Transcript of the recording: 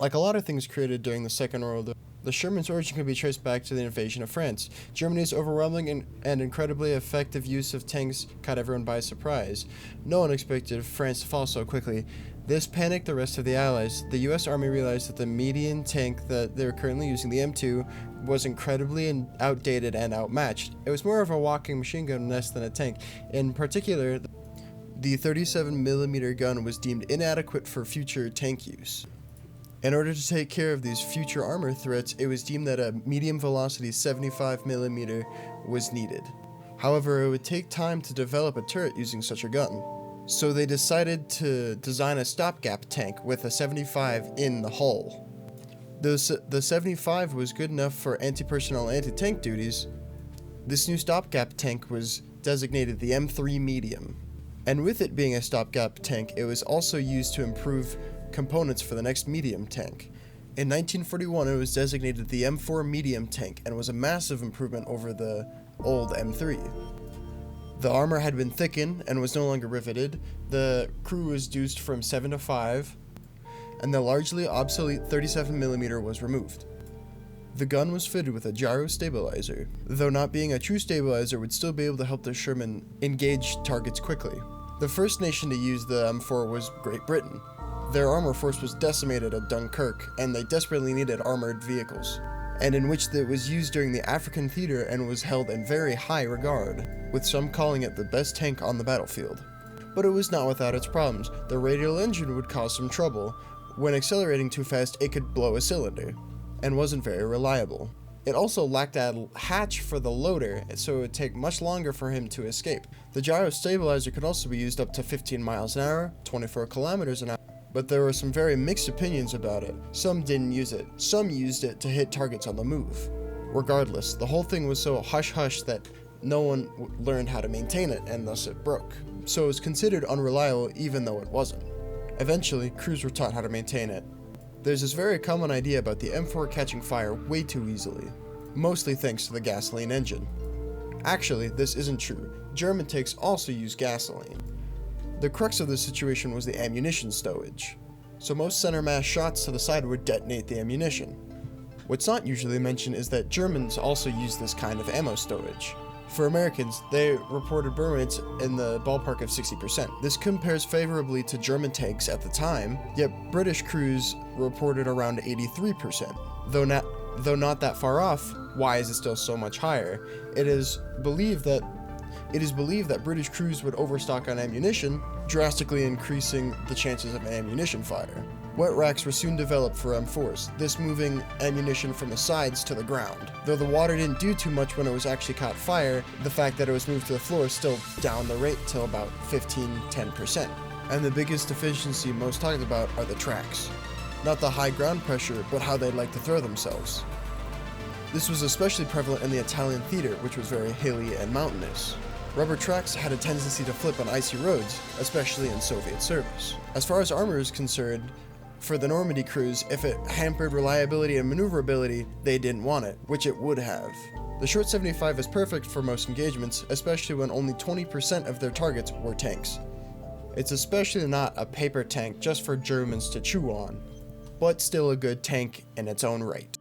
Like a lot of things created during the Second World War, the Sherman's origin can be traced back to the invasion of France. Germany's overwhelming and incredibly effective use of tanks caught everyone by surprise. No one expected France to fall so quickly. This panicked the rest of the Allies. The US Army realized that the median tank that they were currently using, the M2, was incredibly outdated and outmatched. It was more of a walking machine gun less than a tank. In particular, the 37mm gun was deemed inadequate for future tank use. In order to take care of these future armor threats, it was deemed that a medium velocity 75mm was needed. However, it would take time to develop a turret using such a gun. So they decided to design a stopgap tank with a 75 in the hull. The 75 was good enough for anti-personnel and anti-tank duties. This new stopgap tank was designated the M3 Medium. And with it being a stopgap tank, it was also used to improve components for the next medium tank. In 1941, it was designated the M4 Medium tank and was a massive improvement over the old M3. The armor had been thickened and was no longer riveted, the crew was reduced from 7 to 5, and the largely obsolete 37mm was removed. The gun was fitted with a gyro stabilizer, though not being a true stabilizer would still be able to help the Sherman engage targets quickly. The first nation to use the M4 was Great Britain. Their armor force was decimated at Dunkirk, and they desperately needed armored vehicles, and in which it was used during the African theater and was held in very high regard, with some calling it the best tank on the battlefield. But it was not without its problems. The radial engine would cause some trouble. When accelerating too fast, it could blow a cylinder, and wasn't very reliable. It also lacked a hatch for the loader, so it would take much longer for him to escape. The gyro stabilizer could also be used up to 15 miles an hour, 24 kilometers an hour, but there were some very mixed opinions about it. Some didn't use it. Some used it to hit targets on the move. Regardless, the whole thing was so hush-hush that no one learned how to maintain it, and thus it broke. So it was considered unreliable even though it wasn't. Eventually, crews were taught how to maintain it. There's this very common idea about the M4 catching fire way too easily, mostly thanks to the gasoline engine. Actually, this isn't true. German tanks also use gasoline. The crux of the situation was the ammunition stowage. So most center mass shots to the side would detonate the ammunition. What's not usually mentioned is that Germans also use this kind of ammo stowage. For Americans, they reported burn rates in the ballpark of 60%. This compares favorably to German tanks at the time, yet British crews reported around 83%. Though not that far off, why is it still so much higher? It is believed that British crews would overstock on ammunition, drastically increasing the chances of ammunition fire. Wet racks were soon developed for M4s, this moving ammunition from the sides to the ground. Though the water didn't do too much when it was actually caught fire, the fact that it was moved to the floor still downed the rate till about 15-10%. And the biggest deficiency most talked about are the tracks. Not the high ground pressure, but how they'd like to throw themselves. This was especially prevalent in the Italian theater, which was very hilly and mountainous. Rubber tracks had a tendency to flip on icy roads, especially in Soviet service. As far as armor is concerned, for the Normandy crews, if it hampered reliability and maneuverability, they didn't want it, which it would have. The short 75 is perfect for most engagements, especially when only 20% of their targets were tanks. It's especially not a paper tank just for Germans to chew on, but still a good tank in its own right.